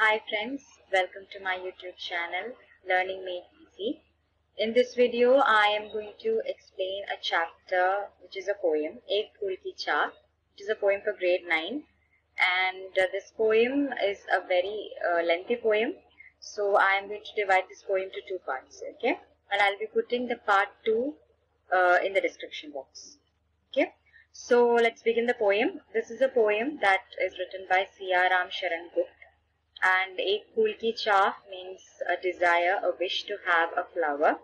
Hi friends, welcome to my YouTube channel Learning Made Easy. In this video I am going to explain a chapter which is a poem, Ek Phool Ki Chaah, which is a poem for grade 9, and this poem is a very lengthy poem, so I am going to divide this poem to two parts, okay, and I'll be putting the part 2 in the description box. Okay, so let's begin the poem. This is a poem that is written by Siyaram Sharan Gupta. And Ek Phool Ki Chaah means a desire, a wish to have a flower.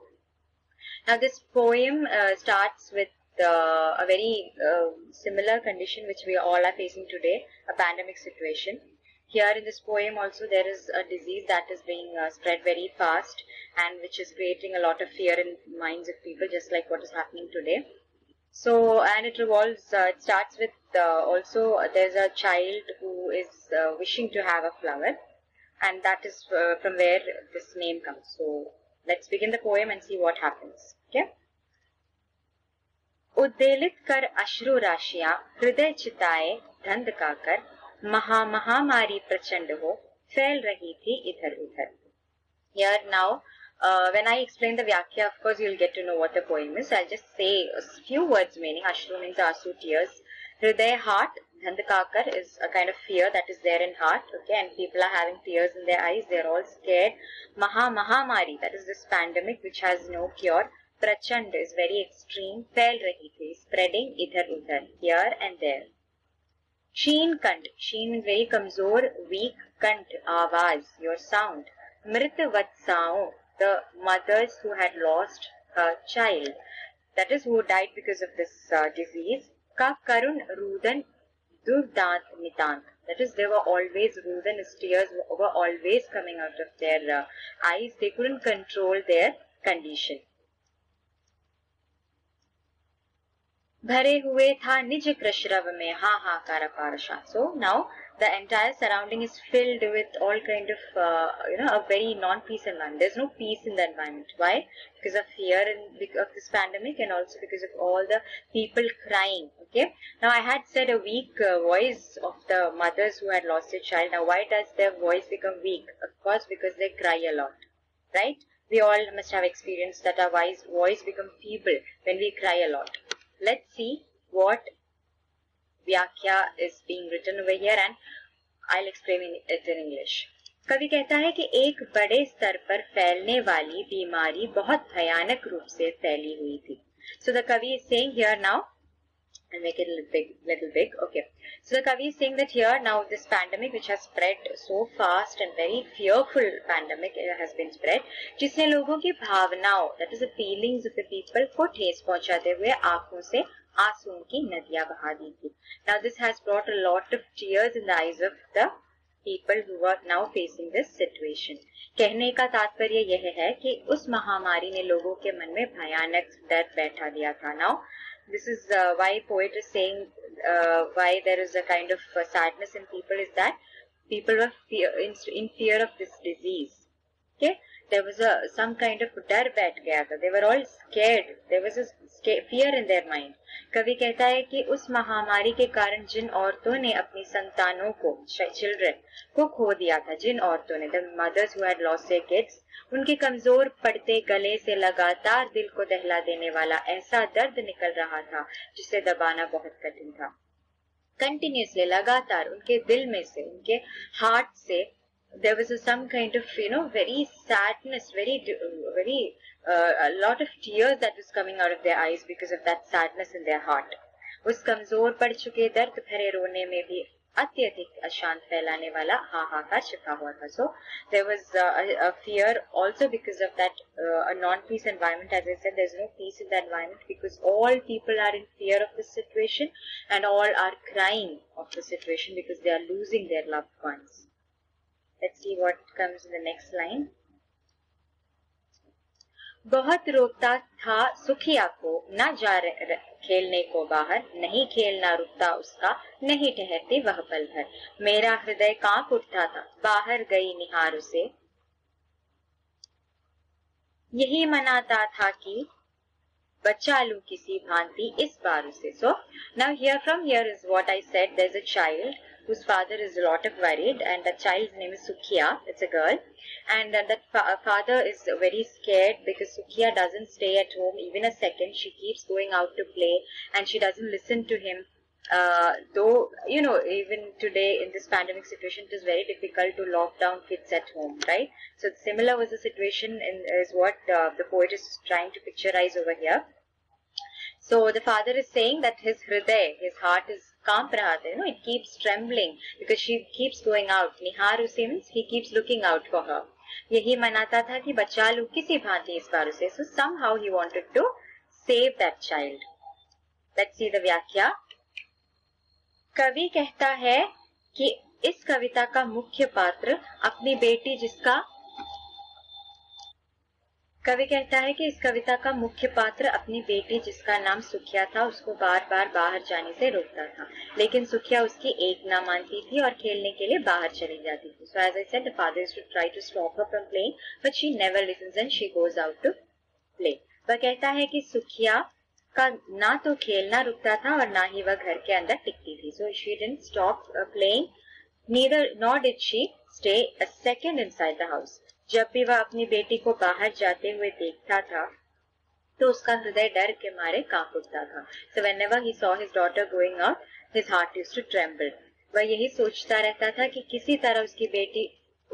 Now this poem starts with a very similar condition which we all are facing today, a pandemic situation. Here in this poem also there is a disease that is being spread very fast and which is creating a lot of fear in minds of people, just like what is happening today. So, and it revolves, it starts with also there's a child who is wishing to have a flower, and that is from where this name comes. So let's begin the poem and see what happens. Okay. उद्वेलित कर अश्रु राशियां हृदय चिताए धंधका कर महामारी प्रचंड हो फैल रही थी इधर उधर. Here now, when I explain the Vyakhya, of course you'll get to know what the poem is. I'll just say a few words meaning. Ashru means Asu, tears. Hriday, heart. Dhandakakar is a kind of fear that is there in heart. Okay, and people are having tears in their eyes. They're all scared. Mahamari, that is this pandemic which has no cure. Prachand is very extreme. Fail rahi thi, spreading idhar udhar, here and there. Sheen kant. Sheen means very kamzor, weak. Kant, awaaz, your sound. Mrit Vatsao, the mothers who had lost a child, that is who died because of this disease. Ka Karun Rudan Durdant Nitant, that is they were always, Rudan, tears were always coming out of their eyes. They couldn't control their condition. Bhare hue tha nij krashrav mein haakara parasha. So now the entire surrounding is filled with all kind of, a very non-peace environment. There's no peace in the environment. Why? Because of fear and because of this pandemic, and also because of all the people crying. Okay. Now I had said a weak voice of the mothers who had lost their child. Now why does their voice become weak? Of course, because they cry a lot. Right? We all must have experienced that our voice becomes feeble when we cry a lot. Let's see what Vyakhya is being written over here, and I'll explain it in English. कवि कहता है कि एक बड़े स्तर पर फैलने वाली बीमारी बहुत भयानक रूप से फैली हुई थी. So the Kavi is saying here now, I'll make it a little big. Okay. So the Kavi is saying that here now this pandemic which has spread so fast and very fearful pandemic has been spread, जिसने लोगों की भावनाओं, that is the feelings of the people, को ठेस पहुंचाते हुए आंखों से आंसुओं की नदियां बहा दी थी. Now this has brought a lot of tears in the eyes of the people who are now facing this situation. कहने का तात्पर्य यह है कि उस महामारी ने लोगों के मन में भयानक डर बैठा दिया था. Now this is why poet is saying why there is a kind of sadness in people, is that people were in fear of this disease. Okay, there was some kind of डर बैठ गया था. They were all scared. There was a fear in their mind. कवि कहता है कि उस महामारी के कारण जिन औरतों ने अपनी संतानों को, चिल्ड्रन को खो दिया था, जिन औरतों ने, the mothers who had lost their kids, उनके कमजोर पड़ते गले से लगातार दिल को दहला देने वाला ऐसा दर्द निकल रहा था जिसे दबाना बहुत कठिन था. कंटिन्यूसली, लगातार उनके दिल में से, उनके हार्ट से there was some kind of, very sadness, very a lot of tears that was coming out of their eyes because of that sadness in their heart. उस कमजोर पड़ चुके दर्द भरे रोने में भी अत्यधिक अशांत फैलाने वाला हाहाकार छिपा हुआ था. So there was a fear also because of that a non-peace environment. As I said, there's no peace in the environment because all people are in fear of the situation and all are crying of the situation because they are losing their loved ones. Let's see what comes in the next line. बहुत रोकता था सुखिया को, ना जा खेलने को बाहर, नहीं खेलना रुकता उसका, नहीं ठहरती वह पल भर. मेरा हृदय कांप उठता था, बाहर गई निहार उसे, यही मनाता था कि बचा लूं किसी भांति इस बार उसे. So now here, from here is what I said. There's a child whose father is a lot of worried, and the child's name is Sukhiya. It's a girl, and that father is very scared because Sukhiya doesn't stay at home even a second. She keeps going out to play, and she doesn't listen to him. Though, you know, even today in this pandemic situation, it is very difficult to lock down kids at home, right? So similar was the situation is what the poet is trying to picturize over here. So the father is saying that his hriday, his heart is kamp raha tha, you know, it keeps trembling because she keeps going out. Nihar use means he keeps looking out for her. यही मनाता था कि बचा लूं किसी भांति इस बार उसे. So somehow he wanted to save that child. Let's see the व्याख्या. कवि कहता है कि इस कविता का मुख्य पात्र अपनी बेटी जिसका कवि कहता है कि इस कविता का मुख्य पात्र अपनी बेटी जिसका नाम सुखिया था उसको बार बार बाहर जाने से रोकता था, लेकिन सुखिया उसकी एक ना मानती थी और खेलने के लिए बाहर चली जाती थी. So as I said, the father used to try to stop her from playing, but she never listens and she goes out to play. वह कहता है कि सुखिया का ना तो खेलना रुकता था और ना ही वह घर के अंदर टिकती थी. So she didn't stop playing, nor did she stay a second inside the house. जब भी वह अपनी बेटी को बाहर जाते हुए देखता था तो उसका हृदय डर के मारे कांप उठता था. So whenever he saw his daughter going out, his heart used to tremble. वह यही सोचता रहता था कि किसी तरह उसकी बेटी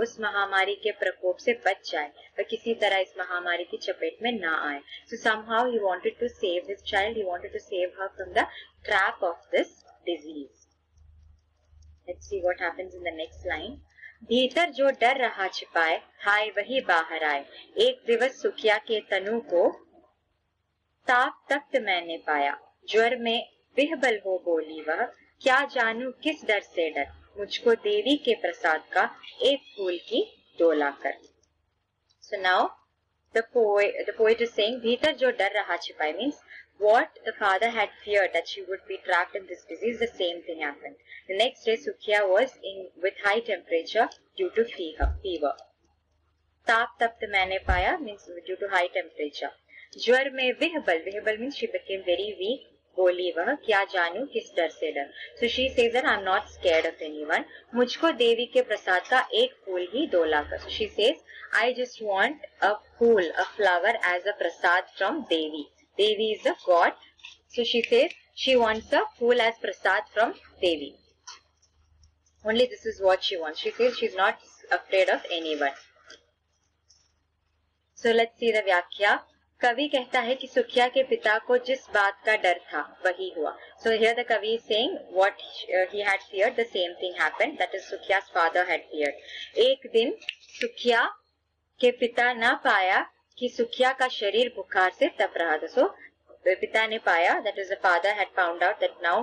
उस महामारी के प्रकोप से बच जाए, वह किसी तरह इस महामारी की चपेट में ना आए. So somehow he wanted to save his child, he wanted to save her from the trap of this disease. Let's see what happens in the next line. भीतर जो डर रहा छिपाए हाय वही बाहर आए. एक दिवस सुखिया के तनु को ताप तख्त मैंने पाया, ज्वर में बिहबल हो बोली वह, क्या जानू किस डर से डर, मुझको देवी के प्रसाद का एक फूल की डोला कर. So now the poet is saying भीतर जो डर रहा छिपाए means what the father had feared that she would be trapped in this disease, the same thing happened. The next day Sukhiya was with high temperature due to fever. ताप तप्त मैंने पाया means due to high temperature. ज्वर में विहबल means she became very weak. बोली वह क्या जानू किस डर से डर. So she says that I'm not scared of anyone. मुझको देवी के प्रसाद का एक फूल ही डोला कर. So she says I just want a flower as a prasad from Devi. Devi is a god. So she says she wants a fool as prasad from Devi. Only this is what she wants. She says she's not afraid of anyone. So let's see the व्याख्या. कवि कहता है कि सुखिया के पिता को जिस बात का डर था वही हुआ. So here the Kavi is saying what he had feared, the same thing happened. That is Sukhiya's father had feared. एक दिन सुखिया के पिता ना पाया कि सुखिया का शरीर बुखार से तप रहा था. So पिता ने पाया, that is the father had found out that now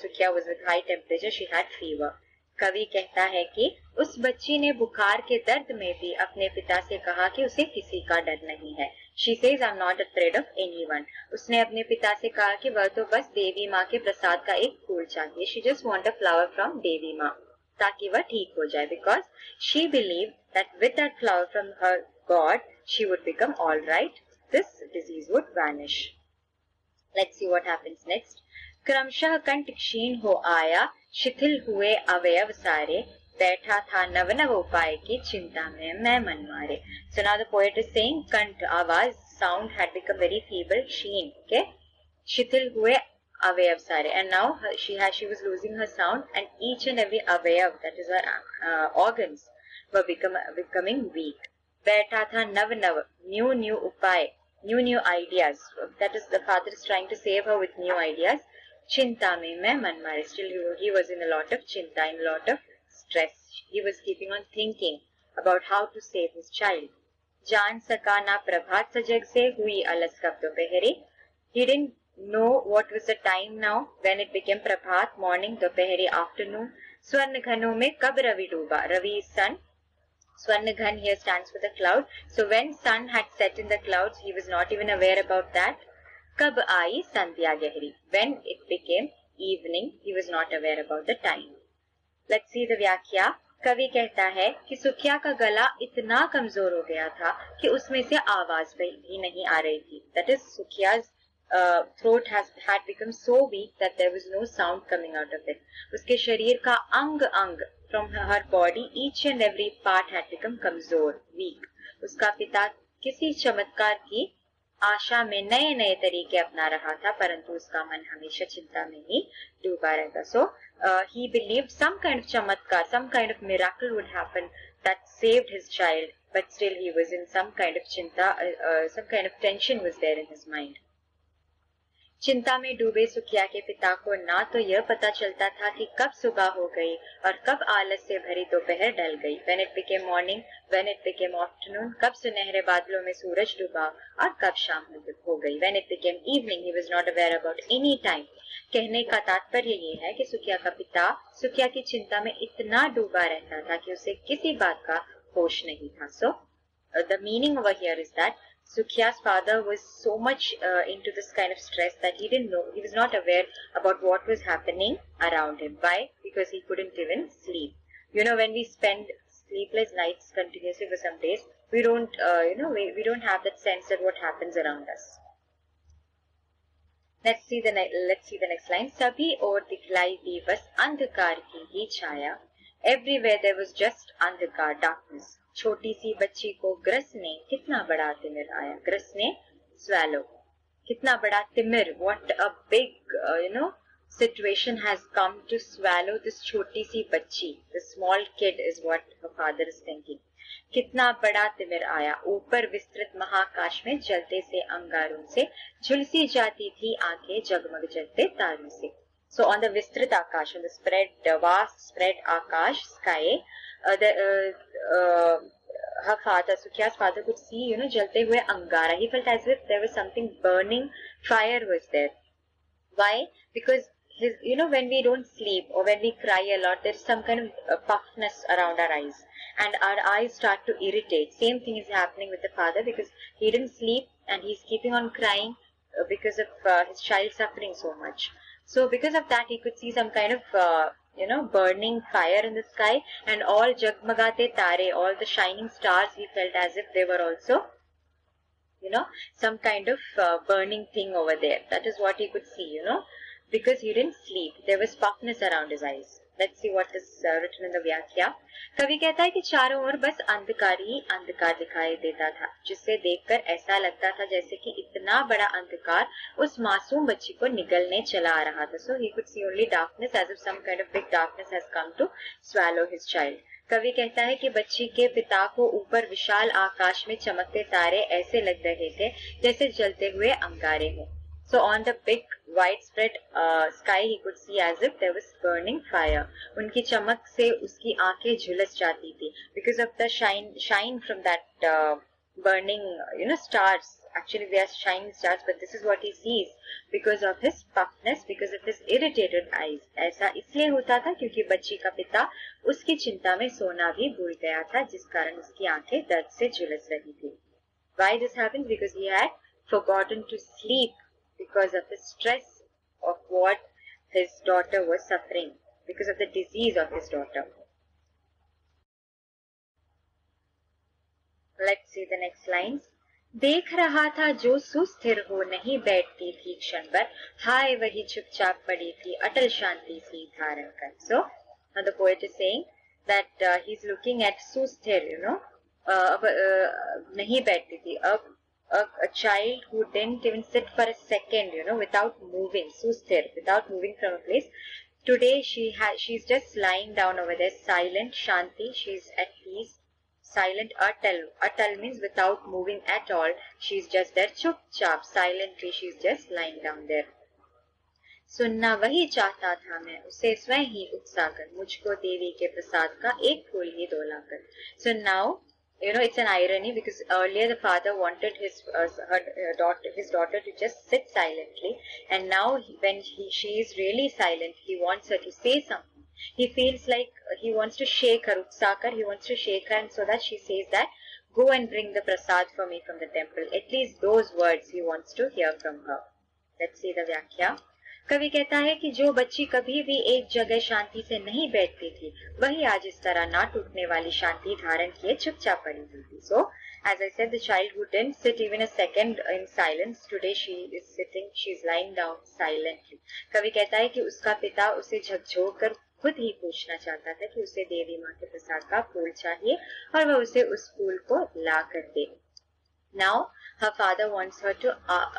Sukhiya was with high temperature, she had fever. कवि कहता है कि उस बच्ची ने बुखार के दर्द में भी अपने पिता से कहा कि उसे किसी का डर नहीं है. She says I'm not afraid of anyone. उसने अपने पिता से कहा कि वह तो बस देवी माँ के प्रसाद का एक फूल चाहिए. She just want a flower from देवी माँ ताकि वह ठीक हो जाए, because she believed that with that flower from her God she would become all right. This disease would vanish. Let's see what happens next. क्रमशः कंठ क्षीण हो आया, शिथिल हुए अवयव सारे, बैठा था नव नव उपाय की चिंता में मैं मन मारे. So now the poet is saying कंठ आवाज sound had become very feeble, क्षीण, okay, शिथिल हुए अवयव सारे, and now she was losing her sound, and each and every avayav, that is her organs, were becoming weak. बैठा था नव नव, new उपाय, new ideas, that is the father is trying to save her with new ideas. चिंता में मैं मन मारे, still he was in a lot of chinta, in a lot of stress. He was keeping on thinking about how to save his child. जान सका ना प्रभात सजग से हुई अलस कब दोपहरे. He didn't know what was the time now when it became Prabhat, morning, दोपहरी, afternoon. स्वर्ण घनों में कब रवि डूबा. Ravi is sun. Swarna Ghan here stands for the cloud. So when sun had set in the clouds, he was not even aware about that. Kab aayi sandhya gehri. When it became evening, he was not aware about the time. Let's see the व्याख्या. कवि कहता है कि सुखिया का गला इतना कमजोर हो गया था कि उसमें से आवाज भी नहीं आ रही थी. That is, Sukhiya's throat had become so weak that there was no sound coming out of it. उसके शरीर का अंग अंग, from her body, each and every part had become कमजोर, weak. उसका पिता किसी चमत्कार की आशा में नए नए तरीके अपना रहा था, परंतु उसका मन हमेशा चिंता में ही डूबा रहता. So he believed some kind of चमत्कार, some kind of miracle would happen that saved his child, but still he was in some kind of chinta, some kind of tension was there in his mind. चिंता में डूबे सुखिया के पिता को ना तो यह पता चलता था कि कब सुबह हो गई और कब आलस से भरी दोपहर ढल गई. When it became morning, when it became afternoon, कब सुनहरे बादलों में सूरज डूबा और कब शाम हो गई. When it became evening, he was not aware about any time. कहने का तात्पर्य ये है कि सुखिया का पिता सुखिया की चिंता में इतना डूबा रहता था कि उसे किसी बात का होश नहीं था. So the meaning over here is that Sukhiya's father was so much into this kind of stress that he didn't know, he was not aware about what was happening around him. Why? Because he couldn't even sleep. You know, when we spend sleepless nights continuously for some days, we don't, we don't have that sense of what happens around us. Let's see the next line. Sabhi और दिखलाई दी बस अंधकार की ही छाया. Everywhere there was just अंधकार, darkness. छोटी सी बच्ची को gross ने कितना बड़ा तिमिर आया. ग्रस ने swallow. कितना बड़ा तिमिर. What a big situation has come to swallow this छोटी सी बच्ची. The small kid is what her father is thinking. कितना बड़ा तिमिर आया. ऊपर विस्तृत महाकाश में जलते से अंगारों से झुलसी जाती थी आंखें जगमग जलते तारों से. So on the Vistrit Akash, on the vast spread Akash, sky, her father, Sukhiya's father, could see, jalte hue angara. He felt as if there was something burning, fire was there. Why? Because when we don't sleep or when we cry a lot, there's some kind of puffness around our eyes, and our eyes start to irritate. Same thing is happening with the father because he didn't sleep and he's keeping on crying because of his child suffering so much. So because of that, he could see some kind of, burning fire in the sky, and all jagmagate tare, all the shining stars, he felt as if they were also, some kind of burning thing over there. That is what he could see, because he didn't sleep. There was puffness around his eyes. Let's see what is written in the Vyakhya. कवि कहता है कि चारों ओर बस अंधकार ही अंधकार दिखाई देता था, जिससे देखकर ऐसा लगता था जैसे कि इतना बड़ा अंधकार उस मासूम बच्ची को निगलने चला आ रहा था. So he could see only darkness, as if some kind of big darkness has come to swallow his child. कवि कहता है कि बच्ची के पिता को ऊपर विशाल आकाश में चमकते तारे ऐसे लग रहे थे जैसे जलते हुए अंगारे हों. So on the big widespread sky, he could see as if there was burning fire. उनकी चमक से उसकी आंखें झुलस जाती थी because of the shine from that burning, stars. Actually, they are shining stars, but this is what he sees because of his puffness, because of his irritated eyes. ऐसा इसलिए होता था क्योंकि बच्ची का पिता उसकी चिंता में सोना भी भूल गया था, जिस कारण उसकी आंखें दर्द से झुलस रही थी. Why this happens? Because he had forgotten to sleep, because of the stress of what his daughter was suffering, because of the disease of his daughter. Let's see the next lines. देख रहा था जो सुस्थिर हो नहीं बैठती थी क्षण भर, हाय वही चुपचाप पड़ी थी अटल शांति सी धारण कर. So now the poet is saying that he's looking at सुस्थिर, नहीं बैठती थी. A child who didn't even sit for a second, without moving, susthir, without moving from a place. Today she's just lying down over there, silent, shanti, she's at peace, silent, atal. Atal means without moving at all. She's just there, chup chap, silently, she's just lying down there. सुनना वही चाहता था मैं, उसे स्वयं ही उत्साकर, मुझको देवी के प्रसाद का एक फूल ही डोलाकर. So now, it's an irony because earlier the father wanted his daughter to just sit silently, and now when she is really silent, he wants her to say something. He feels like he wants to shake her, utsakar, he wants to shake her, and so that she says that, go and bring the prasad for me from the temple. At least those words he wants to hear from her. Let's see the Vyakhya. कवि कहता है कि जो बच्ची कभी भी एक जगह शांति से नहीं बैठती थी, वही आज इस तरह ना टूटने वाली शांति धारण किए चुपचाप पड़ी हुई थी. So As I said, the child who didn't sit even a second in silence, today she is sitting, she is lying down silently. कवि कहता है कि उसका पिता उसे झकझोर कर खुद ही पूछना चाहता था कि उसे देवी माँ के प्रसाद का फूल चाहिए और वह उसे उस फूल को ला कर दे. Now her father wants her to ask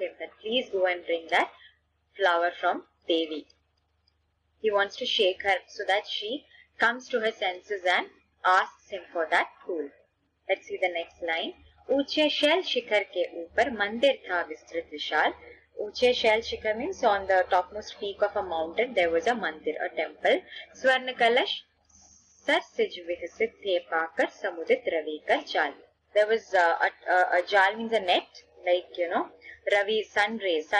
him that please go and bring that flower from Devi. He wants to shake her so that she comes to her senses and asks him for that fool. Let's see the next line. ऊंचे शैल शिखर के ऊपर मंदिर था विस्तृत विशाल. ऊंचे शैल शिखर means on the topmost peak of a mountain there was a mandir, a temple. स्वर्ण कलश सरसिज विकसित थे पाकर समुदित रवि कर जाल. There was a jal means a net, like Ravi sun rays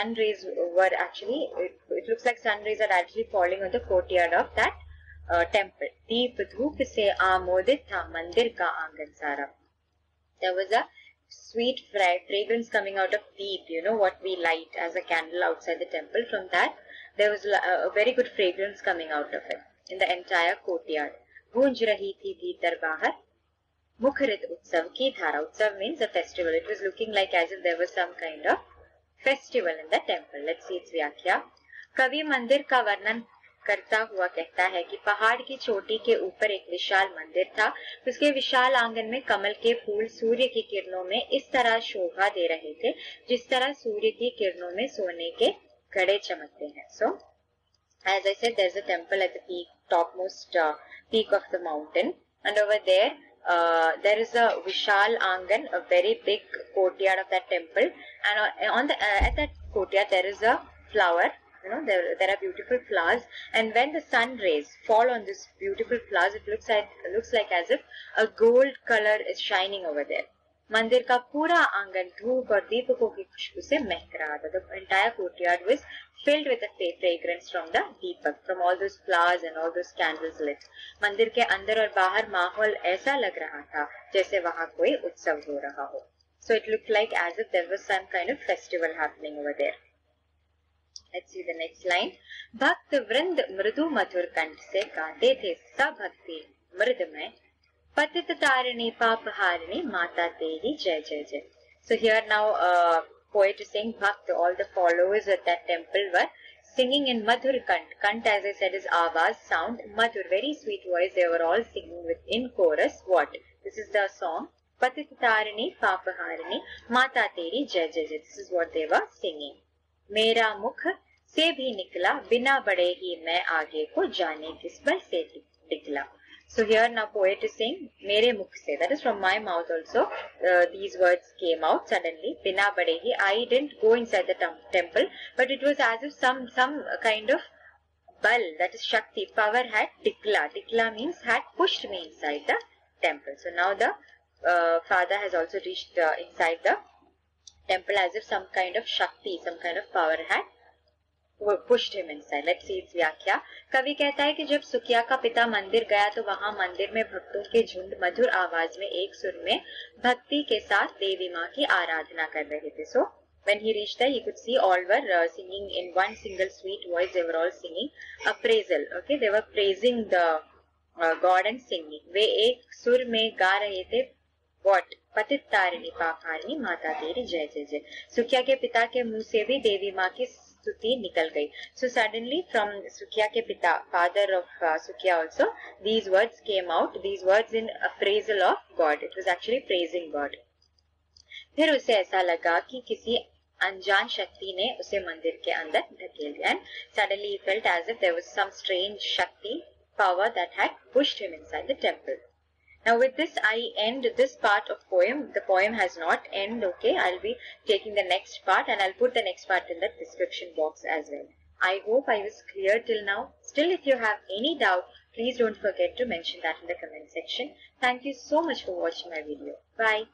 were actually, it looks like sun rays are actually falling on the courtyard of that temple. दीप धूप से आमोदित था मंदिर का आंगन सारा. There was a sweet fragrance coming out of deep, what we light as a candle outside the temple. From that there was a very good fragrance coming out of it in the entire courtyard. गूंज रही थी भीतर बाहर मुखरित उत्सव की धारा. Utsav means a festival. It was looking like as if there was some kind of festival in the temple. Let's see its व्याख्या. कवि मंदिर का वर्णन करता हुआ कहता है कि पहाड़ की चोटी के ऊपर एक विशाल मंदिर था. उसके विशाल आंगन में कमल के फूल सूर्य की किरणों में इस तरह शोभा दे रहे थे जिस तरह सूर्य की किरणों में सोने के घड़े चमकते हैं. So, as I said, there's a temple at the peak, topmost peak of the mountain, and over there there is a Vishal Angan, a very big courtyard of that temple, and at that courtyard there is a flower. There are beautiful flowers, and when the sun rays fall on this beautiful flowers, it looks like as if a gold color is shining over there. मंदिर का पूरा आंगन धूप और दीपकों की खुशबू से महक रहा था. The entire courtyard was filled with a fragrance from the deepak, from all those flowers and all those candles lit. मंदिर के अंदर और बाहर माहौल ऐसा लग रहा था जैसे वहां कोई उत्सव हो रहा हो. So it looked like as if there was some kind of festival happening over there. Let's see the next line. भक्त वृंद मृदु मधुर कंठ से गाते थे सब भक्ति मृदमय पतित तारिणी पाप हारिणी माता तेरी जय जय जय. So here now poet is saying Bhakt, all the followers at that temple were singing in Madhur Kant. Kant, as I said, is Avaz, sound. Madhur, very sweet voice. They were all singing in chorus. What? This is the song. Patit Tarini, Papaharini, Mata Teri, Jai Jai Jai. This is what they were singing. Mera mukh se bhi nikla, bina bade hi main aage ko jaane kis bal se nikla. So here now poet is saying, Mere mukh se, that is from my mouth also, these words came out suddenly, Bina badehi, I didn't go inside the temple, but it was as if some kind of bal, that is Shakti, power had Dikla means had pushed me inside the temple. So now the father has also reached inside the temple as if some kind of Shakti, some kind of power had pushed him inside. Let's see its व्याख्या. कवि कहता है कि जब सुकिया का पिता मंदिर गया तो वहां मंदिर में भक्तों के झुंड मधुर आवाज में एक सुर में भक्ति के साथ देवी माँ की आराधना कर रहे थे. So when he reached there, he could see all were singing in one single sweet voice. They were all singing appraisal. Okay, they were praising the God and singing. वे एक सुर में गा रहे थे what? पतित तारिणी पापारिणी माता तेरी जय जय जय. सुकिया के पिता के मुंह से भी देवी माँ की स्तुति निकल गई. So suddenly from Sukya ke pita, father of Sukya also, these words came out, these words in appraisal of God. It was actually praising God. फिर उसे ऐसा लगा कि किसी अनजान शक्ति ने उसे मंदिर के अंदर धकेल दिया. And suddenly he felt as if there was some strange Shakti, power that had pushed him inside the temple. Now with this I end this part of poem. The poem has not ended, okay. I'll be taking the next part and I'll put the next part in the description box as well. I hope I was clear till now. Still, if you have any doubt, please don't forget to mention that in the comment section. Thank you so much for watching my video. Bye.